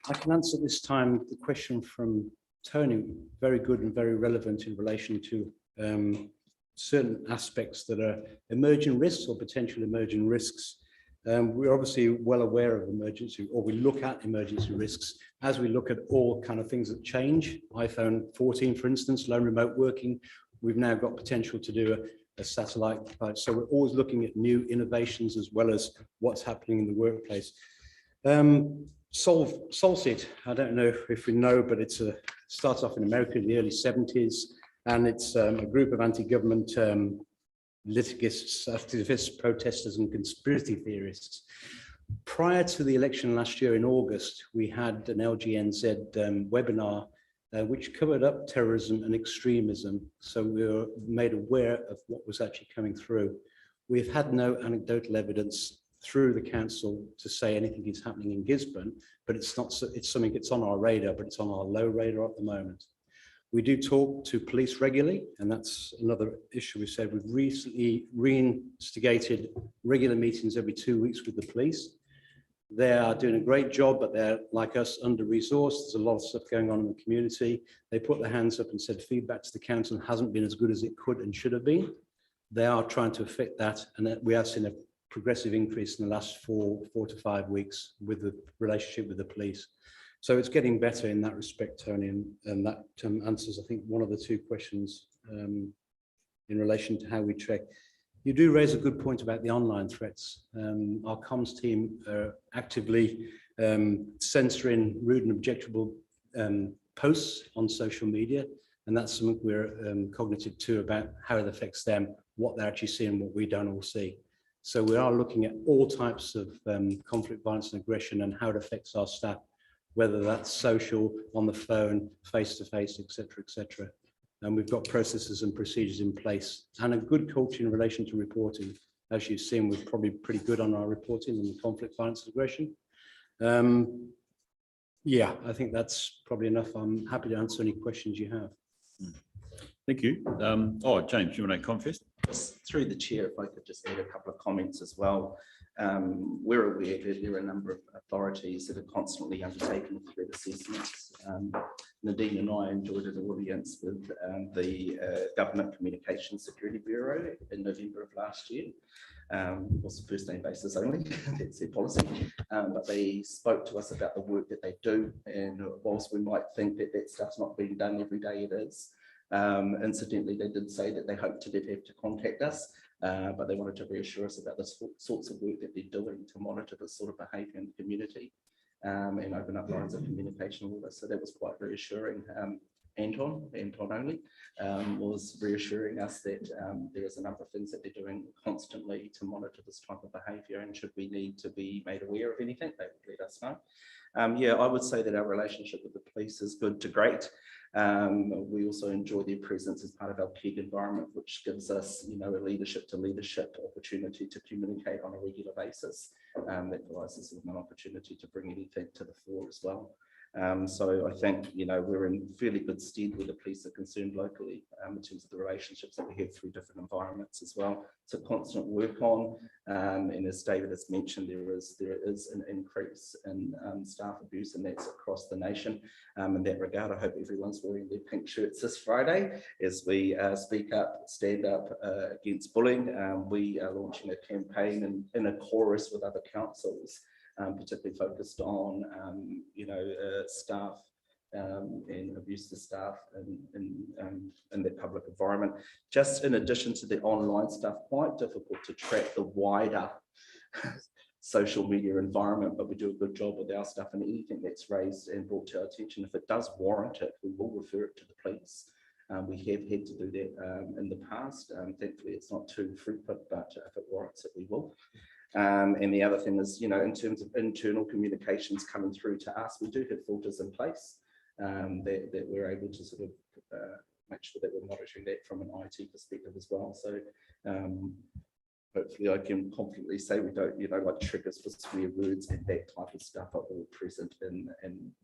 I can answer this time the question from Tony, very good and very relevant in relation to certain aspects that are emerging risks or potential emerging risks. We're obviously well aware of emergency, or we look at emergency risks as we look at all kind of things that change. iPhone 14, for instance, lone remote working, we've now got potential to do a satellite. So we're always looking at new innovations as well as what's happening in the workplace. Solcit, I don't know if we know, but it starts off in America in the early 70s, and it's a group of anti-government litigists, activists, protesters, and conspiracy theorists. Prior to the election last year in August, we had an LGNZ webinar which covered up terrorism and extremism. So we were made aware of what was actually coming through. We've had no anecdotal evidence through the council to say anything is happening in Gisborne, but it's not, it's something that's on our radar, but it's on our low radar at the moment. We do talk to police regularly, and that's another issue we said. We've recently reinstigated regular meetings every 2 weeks with the police. They are doing a great job, but they're like us, under-resourced. There's a lot of stuff going on in the community. They put their hands up and said feedback to the council hasn't been as good as it could and should have been. They are trying to affect that, and we have seen a progressive increase in the last 4 to 5 weeks with the relationship with the police. So it's getting better in that respect, Tony, and that answers, I think, one of the 2 questions in relation to how we track. You do raise a good point about the online threats. Our comms team are actively censoring rude and objectionable posts on social media, and that's something we're cognitive too about how it affects them, what they're actually seeing, what we don't all see. So we are looking at all types of conflict, violence and aggression and how it affects our staff, whether that's social, on the phone, face-to-face, et cetera, and we've got processes and procedures in place and a good culture in relation to reporting. As you've seen, we're probably pretty good on our reporting on the conflict, violence and aggression. Yeah, I think that's probably enough. I'm happy to answer any questions you have. Thank you. Oh, James, you want to confess? Through the chair, if I could just add a couple of comments as well. We're aware that there are a number of authorities that are constantly undertaking threat assessments. Nadine and I enjoyed an audience with the Government Communications Security Bureau in November of last year. It was a first name basis only, that's their policy. But they spoke to us about the work that they do, and whilst we might think that that stuff's not being done every day, it is. Incidentally, they did say that they hoped to have to contact us, but they wanted to reassure us about the sorts of work that they're doing to monitor this sort of behaviour in the community and open up lines of communication with us. So that was quite reassuring. Anton only, was reassuring us that there is a number of things that they're doing constantly to monitor this type of behaviour, and should we need to be made aware of anything, they would let us know. Yeah, I would say that our relationship with the police is good to great. We also enjoy their presence as part of our KEG environment, which gives us, you know, a leadership to leadership opportunity to communicate on a regular basis. That provides us with an opportunity to bring anything to the fore as well. So I think, you know, we're in fairly good stead where the police are concerned locally in terms of the relationships that we have through different environments as well. It's a constant work on, and as David has mentioned, there is an increase in staff abuse, and that's across the nation. In that regard, I hope everyone's wearing their pink shirts this Friday as we speak up, stand up against bullying. We are launching a campaign in a chorus with other councils, particularly focused on, you know, staff and abuse to staff in the public environment. Just in addition to the online stuff, quite difficult to track the wider social media environment, but we do a good job with our stuff, and anything that's raised and brought to our attention, if it does warrant it, we will refer it to the police. We have had to do that in the past. Thankfully, it's not too frequent, but if it warrants it, we will. And the other thing is, you know, in terms of internal communications coming through to us, we do have filters in place that we're able to sort of make sure that we're monitoring that from an IT perspective as well. So hopefully I can confidently say we don't, you know, like triggers for swear words and that type of stuff are all present in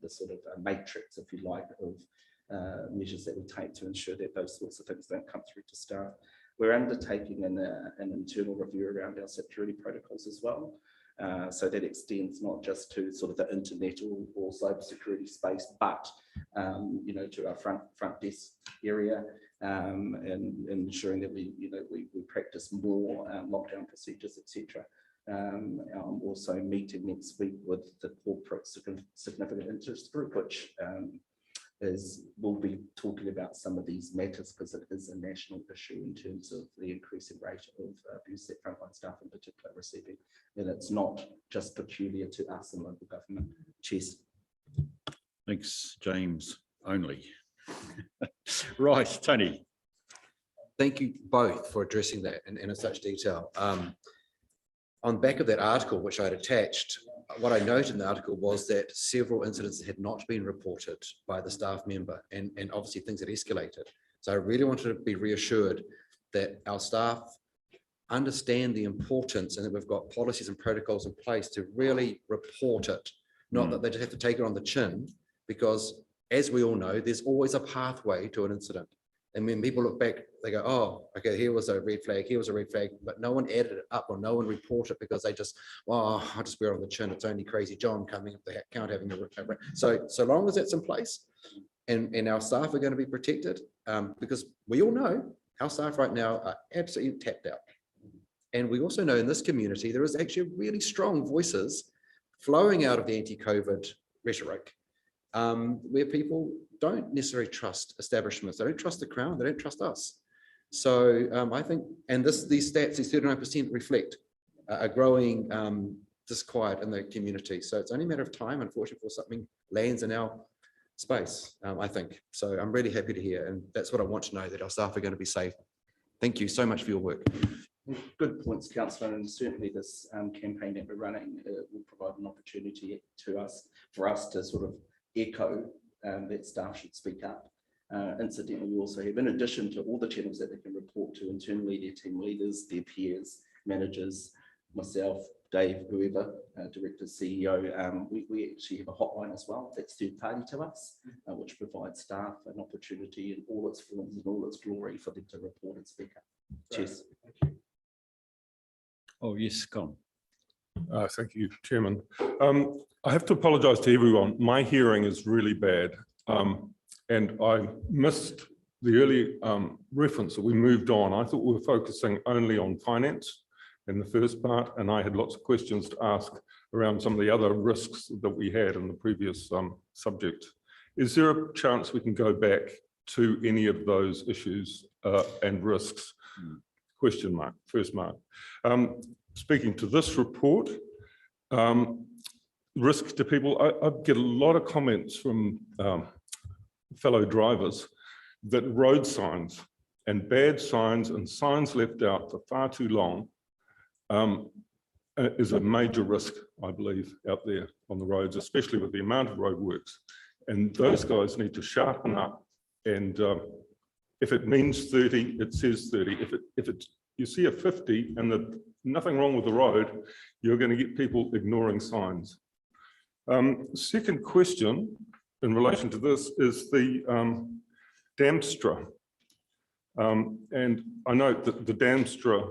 the sort of matrix, if you like, of measures that we take to ensure that those sorts of things don't come through to staff. We're undertaking an internal review around our security protocols as well. So that extends not just to sort of the internet or cybersecurity space, but you know, to our front desk area, and ensuring that we practice more lockdown procedures, etc. Also meeting next week with the corporate significant interest group, which we'll be talking about some of these matters because it is a national issue in terms of the increasing rate of abuse that frontline staff in particular are receiving, and it's not just peculiar to us in local government. Cheers. Thanks, James only. Right, Tony. Thank you both for addressing that in such detail. On the back of that article, which I'd attached, what I noted in the article was that several incidents had not been reported by the staff member, and obviously things had escalated. So I really wanted to be reassured that our staff understand the importance and that we've got policies and protocols in place to really report it not that they just have to take it on the chin, because as we all know, there's always a pathway to an incident. And when people look back, they go, oh, okay, here was a red flag, here was a red flag, but no one added it up or no one reported it because they just, well, I'll just wear it on the chin. It's only Crazy John coming up the account having a recovery. So long as that's in place and our staff are going to be protected, because we all know our staff right now are absolutely tapped out. And we also know in this community, there is actually really strong voices flowing out of the anti-COVID rhetoric, where people don't necessarily trust establishments. They don't trust the Crown. They don't trust us. So I think, and these stats, these 39% reflect a growing disquiet in the community. So it's only a matter of time, unfortunately, before something lands in our space, I think. So I'm really happy to hear. And that's what I want to know, that our staff are going to be safe. Thank you so much for your work. Good points, Councillor, and certainly this campaign that we're running will provide an opportunity for us to sort of echo that staff should speak up. Incidentally, we also have, in addition to all the channels that they can report to internally, their team leaders, their peers, managers, myself, Dave, whoever, director, CEO, we actually have a hotline as well that's third party to us, which provides staff an opportunity in all its forms and all its glory for them to report and speak up. Cheers. Oh, yes, Colin. Thank you, Chairman. I have to apologise to everyone. My hearing is really bad, and I missed the early reference that we moved on. I thought we were focusing only on finance in the first part, and I had lots of questions to ask around some of the other risks that we had in the previous subject. Is there a chance we can go back to any of those issues and risks? Question mark, first mark. Speaking to this report, risk to people, I get a lot of comments from fellow drivers that road signs and bad signs and signs left out for far too long is a major risk, I believe, out there on the roads, especially with the amount of roadworks. And those guys need to sharpen up. And if it means 30, it says 30. If you see a 50 and nothing wrong with the road, you're going to get people ignoring signs. Second question in relation to this is the Damstra. And I note that the Damstra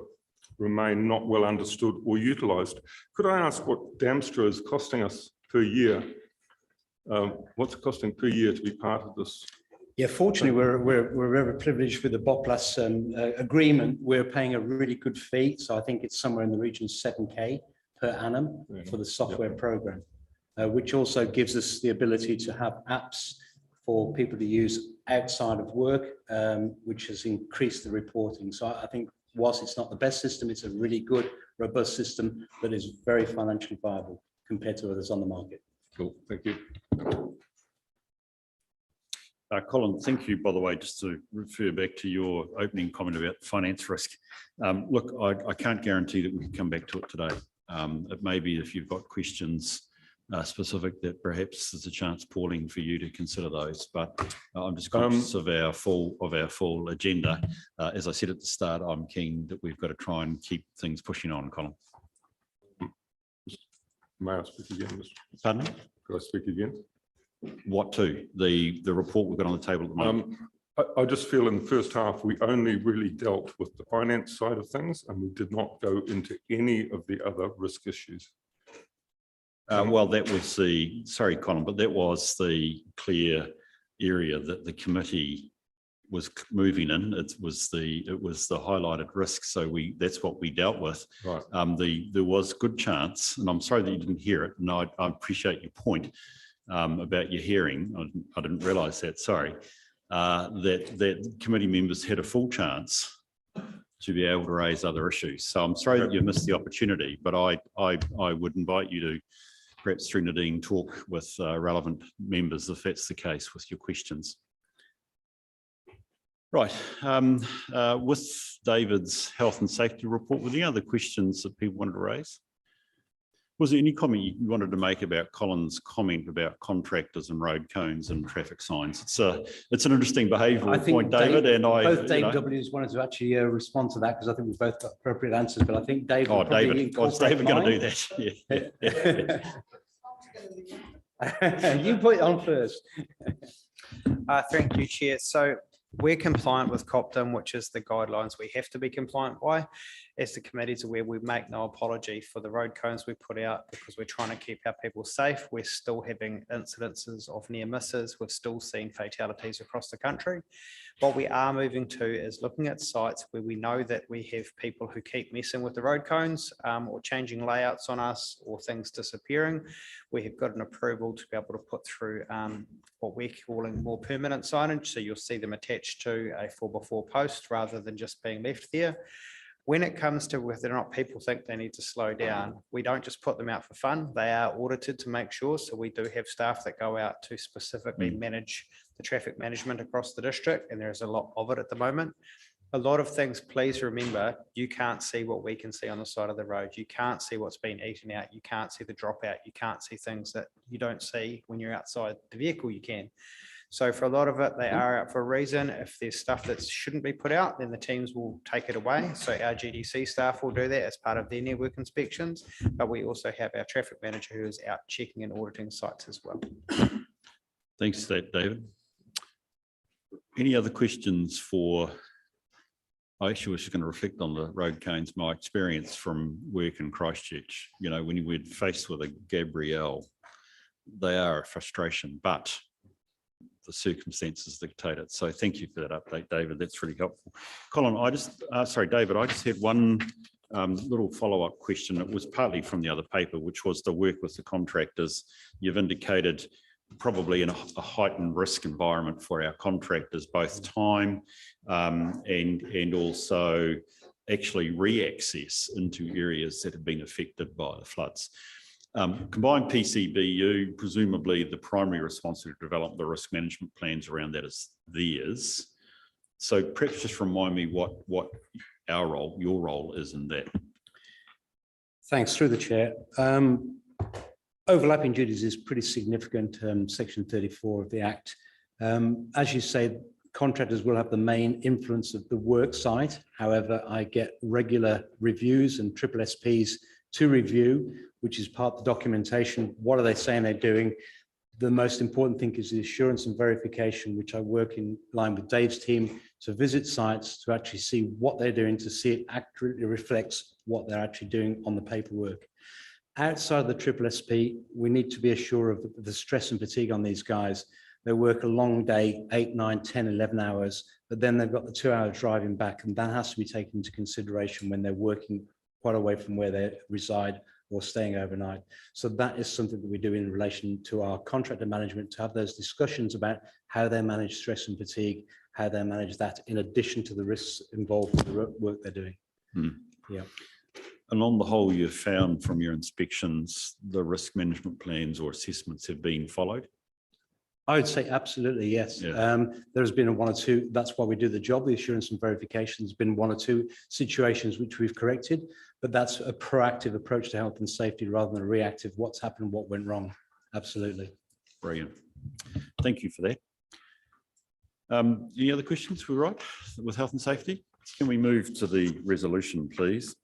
remain not well understood or utilised. Could I ask what Damstra is costing us per year? What's it costing per year to be part of this? Yeah, fortunately, we're very privileged with the BOPLUS agreement. We're paying a really good fee. So I think it's somewhere in the region of 7K per annum for the software program, which also gives us the ability to have apps for people to use outside of work, which has increased the reporting. So I think whilst it's not the best system, it's a really good, robust system that is very financially viable compared to others on the market. Cool, thank you. Colin, thank you, by the way, just to refer back to your opening comment about finance risk. Look, I can't guarantee that we can come back to it today. It may be if you've got questions specific that perhaps there's a chance, Pauline, for you to consider those, but I'm just conscious of our full agenda. As I said at the start, I'm keen that we've got to try and keep things pushing on, Colin. May I speak again? Pardon? Could I speak again? What to? The report we've got on the table at the moment. I just feel in the first half, we only really dealt with the finance side of things and we did not go into any of the other risk issues. Well, that was sorry, Colin, but that was the clear area that the committee was moving in. It was the highlighted risk. So that's what we dealt with. Right. There was good chance, and I'm sorry that you didn't hear it. And I appreciate your point about your hearing. I didn't realise that. Sorry. That committee members had a full chance to be able to raise other issues. So I'm sorry that you missed the opportunity, but I would invite you to perhaps through Nadine talk with relevant members if that's the case with your questions. Right, with David's health and safety report, were there any other questions that people wanted to raise? Was there any comment you wanted to make about Colin's comment about contractors and road cones and traffic signs? It's an interesting behavioural point, David, and both Dave W's wanted to actually respond to that because I think we've both got appropriate answers. But I think Dave. Oh, David, was David going to do that? Yeah. You put it on first. Thank you, Chair. So we're compliant with COPTIM, which is the guidelines we have to be compliant by. As the committee's aware, we make no apology for the road cones we put out because we're trying to keep our people safe. We're still having incidences of near misses. We've still seen fatalities across the country. What we are moving to is looking at sites where we know that we have people who keep messing with the road cones or changing layouts on us or things disappearing. We have got an approval to be able to put through what we're calling more permanent signage. So you'll see them attached to a 4x4 post rather than just being left there. When it comes to whether or not people think they need to slow down, we don't just put them out for fun. They are audited to make sure. So we do have staff that go out to specifically manage the traffic management across the district, and there's a lot of it at the moment. A lot of things, please remember, you can't see what we can see on the side of the road. You can't see what's been eaten out. You can't see the dropout. You can't see things that you don't see when you're outside the vehicle, you can. So for a lot of it, they are out for a reason. If there's stuff that shouldn't be put out, then the teams will take it away. So our GDC staff will do that as part of their network inspections, but we also have our traffic manager who is out checking and auditing sites as well. Thanks for that, David. Any other questions for, I actually was just going to reflect on the road cones, my experience from work in Christchurch. You know, when we're faced with a Gabrielle, they are a frustration, but the circumstances dictate it. So thank you for that update, David. That's really helpful. Colin, David, I just had one little follow-up question. It was partly from the other paper, which was to work with the contractors. You've indicated probably in a heightened risk environment for our contractors, both time and also actually re-access into areas that have been affected by the floods. Combined PCBU, presumably the primary responsibility to develop the risk management plans around that is theirs. So perhaps just remind me what our role, your role is in that. Thanks, through the chair. Overlapping duties is pretty significant, section 34 of the Act. As you say, contractors will have the main influence of the work site. However, I get regular reviews and SSSPs to review, which is part of the documentation. What are they saying they're doing? The most important thing is the assurance and verification, which I work in line with Dave's team to visit sites to actually see what they're doing, to see it accurately reflects what they're actually doing on the paperwork. Outside of the SSSP, we need to be assured of the stress and fatigue on these guys. They work a long day, 8, 9, 10, 11 hours, but then they've got the 2 hours driving back, and that has to be taken into consideration when they're working quite away from where they reside or staying overnight. So that is something that we do in relation to our contractor management, to have those discussions about how they manage stress and fatigue, how they manage that in addition to the risks involved in the work they're doing. Yeah. And on the whole, you've found from your inspections, the risk management plans or assessments have been followed? I would say absolutely, yes. Yeah. There's been 1 or 2, that's why we do the job, the assurance and verification. There's been 1 or 2 situations which we've corrected, but that's a proactive approach to health and safety rather than a reactive, what's happened, what went wrong. Absolutely. Brilliant. Thank you for that. Any other questions? We're right with health and safety? Can we move to the resolution, please?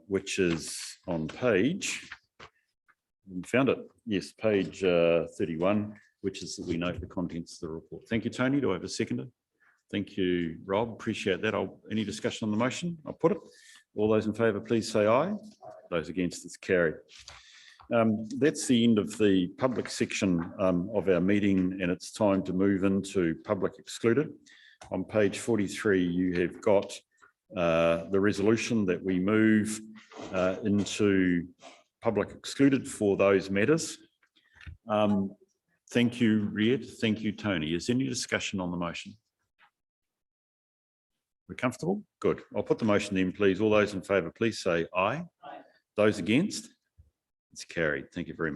Which is on page, found it, yes, page 31, which is that we note the contents of the report. Thank you, Tony. Do I have a seconder? Thank you, Rob. Appreciate that. Any discussion on the motion? I'll put it. All those in favour, please say aye. Those against, it's carried. That's the end of the public section of our meeting, and it's time to move into public excluded. On page 43, you have got the resolution that we move into public excluded for those matters. Thank you, Riet. Thank you, Tony. Is there any discussion on the motion? We're comfortable? Good. I'll put the motion in, please. All those in favour, please say aye. Those against? It's carried. Thank you very much.